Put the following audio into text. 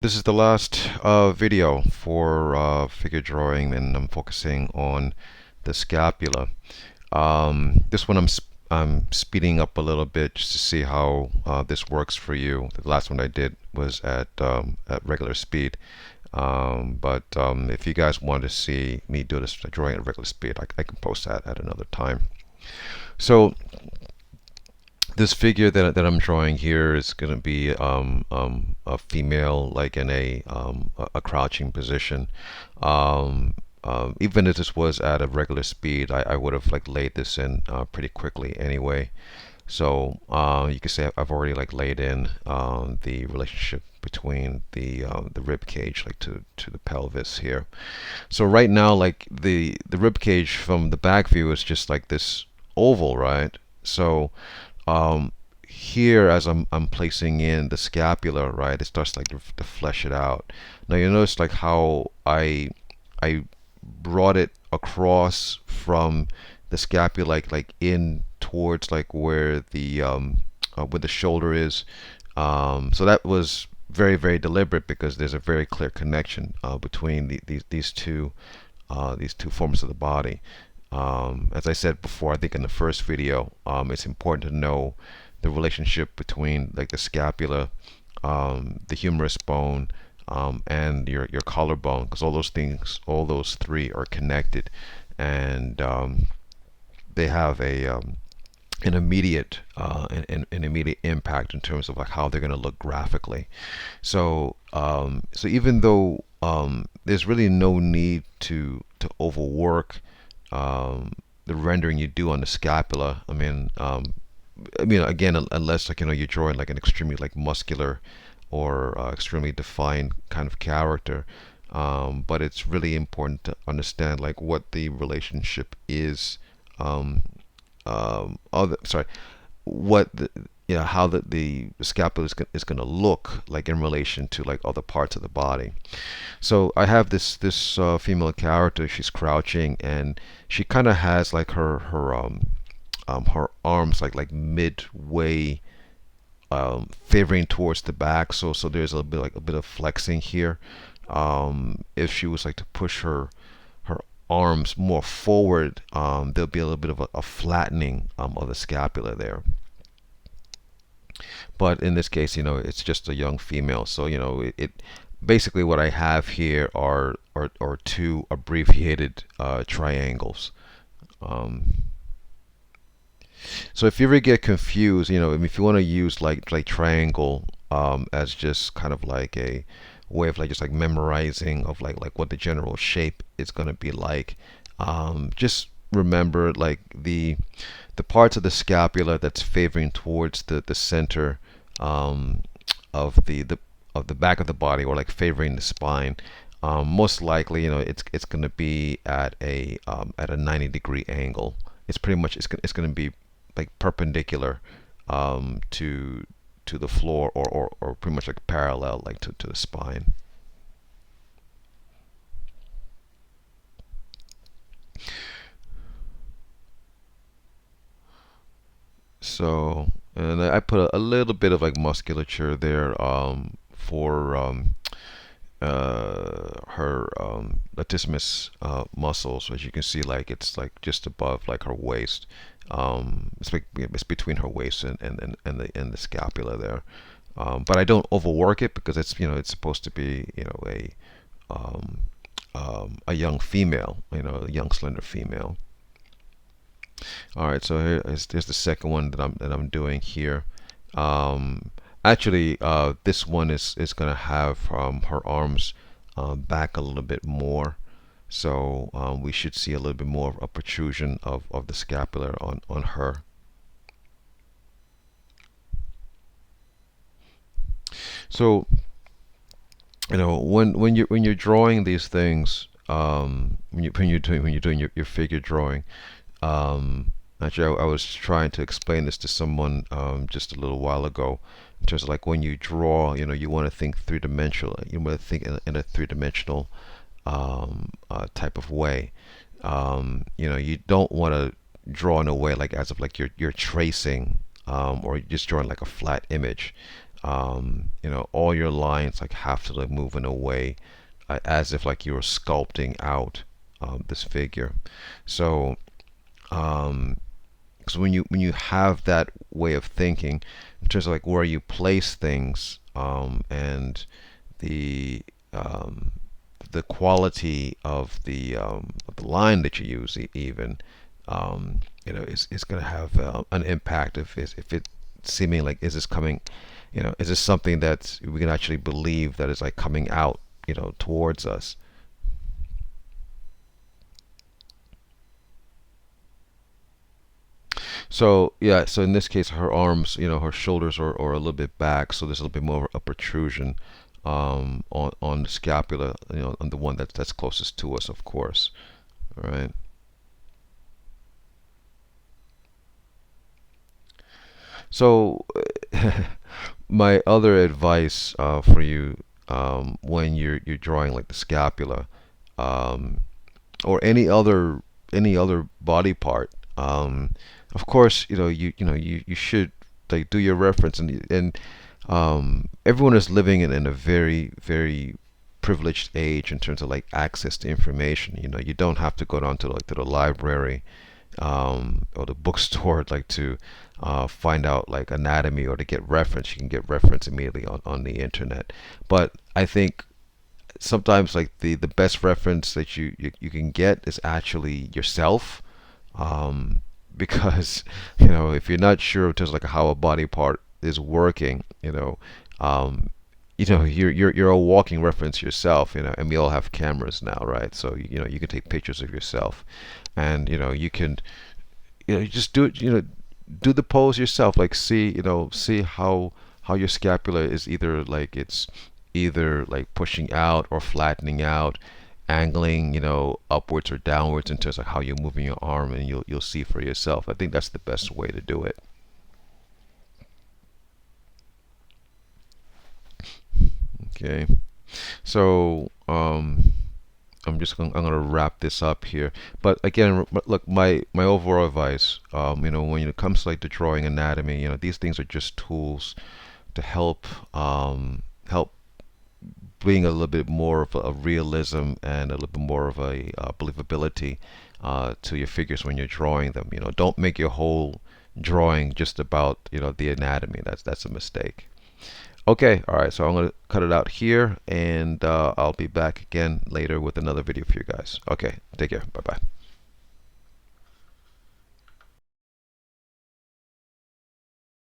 This is the last video for figure drawing, and I'm focusing on the scapula. This one I'm speeding up a little bit just to see how this works for you. The last one I did was at regular speed. But if you guys want to see me do this drawing at regular speed, I can post that at another time. So this figure that I'm drawing here is going to be a female, like in a crouching position. Even if this was at a regular speed, I would have like laid this in pretty quickly anyway. So you can say I've already like laid in the relationship between the rib cage, like to the pelvis here. So right now, like the rib cage from the back view is just like this oval, right? So here, as I'm placing in the scapula, right, it starts like to flesh it out. Now you notice like how I brought it across from the scapula, like in towards like where the shoulder is. So that was very deliberate because there's a very clear connection between these two forms of the body. As I said before, I think in the first video, it's important to know the relationship between like the scapula, the humerus bone, and your collarbone, because all those things, all those three are connected, and they have an immediate an immediate impact in terms of like how they're going to look graphically. So even though there's really no need to overwork the rendering you do on the scapula. I mean, again, unless like you're drawing like an extremely like muscular or extremely defined kind of character. But it's really important to understand like what the relationship is. Sorry, what the how the scapula is going to look like in relation to like other parts of the body. So I have this female character. She's crouching, and she kind of has like her arms like midway, favoring towards the back. So there's a bit of flexing here. If she was like to push her arms more forward, there'll be a little bit of a flattening of the scapula there. But in this case, it's just a young female. So it basically what I have here are two abbreviated triangles. Um, so if you ever get confused, if you want to use like triangle as just kind of like a way of like just like memorizing of like what the general shape is going to be like, just remember like the parts of the scapula that's favoring towards the center um, of the back of the body, or like favoring the spine. Most likely, it's going to be at a 90-degree angle. It's pretty much it's going to be like perpendicular to the floor, or pretty much like parallel like to the spine. So, and I put a little bit of like musculature there for her latissimus muscles. As you can see, like it's like just above like her waist. It's between her waist and the scapula there. But I don't overwork it because it's supposed to be um, a young female, a young slender female. All right, so here's the second one that I'm doing here. Um, Actually, this one is gonna have her arms back a little bit more, so we should see a little bit more of a protrusion of the scapula on her. So when you're drawing these things, when you're doing your figure drawing. Actually, I was trying to explain this to someone just a little while ago. In terms of like when you draw, you want to think three-dimensional. You want to think in a three-dimensional type of way. You don't want to draw in a way like as if like you're tracing, or you're just drawing like a flat image. You know, all your lines like have to like move in a way as if like you were sculpting out this figure. So because when you have that way of thinking in terms of like where you place things, and the um, the quality of the line that you use, even, you know, is going to have an impact if it seeming like, is this coming, you know, is this something that we can actually believe that is like coming out, you know, towards us. So yeah, so in this case, her arms, you know, her shoulders are a little bit back, so there's a little bit more of a protrusion on the scapula, you know, on the one that's closest to us, of course. All right. So my other advice for you, when you're drawing like the scapula, um, or any other body part, of course, you know, you should like do your reference, and everyone is living in a very privileged age in terms of like access to information. You know, you don't have to go down to like to the library, or the bookstore like to find out like anatomy or to get reference. You can get reference immediately on the internet. But I think sometimes like the best reference that you can get is actually yourself, because you know, if you're not sure just like how a body part is working, you know, you're a walking reference yourself, you know, and we all have cameras now, right? So you know, you can take pictures of yourself, and you know, you can, you know, you just do it, you know, do the pose yourself, like see, you know, see how your scapula is either like it's either like pushing out or flattening out, angling, you know, upwards or downwards in terms of how you're moving your arm, and you'll see for yourself. I think that's the best way to do it. Okay. So I'm gonna wrap this up here. But again, look, my overall advice, you know, when it comes to like the drawing anatomy, you know, these things are just tools to help bring a little bit more of a realism and a little bit more of a believability to your figures when you're drawing them. You know, don't make your whole drawing just about, you know, the anatomy. That's a mistake. Okay, all right. So I'm gonna cut it out here, and I'll be back again later with another video for you guys. Okay, take care. Bye bye.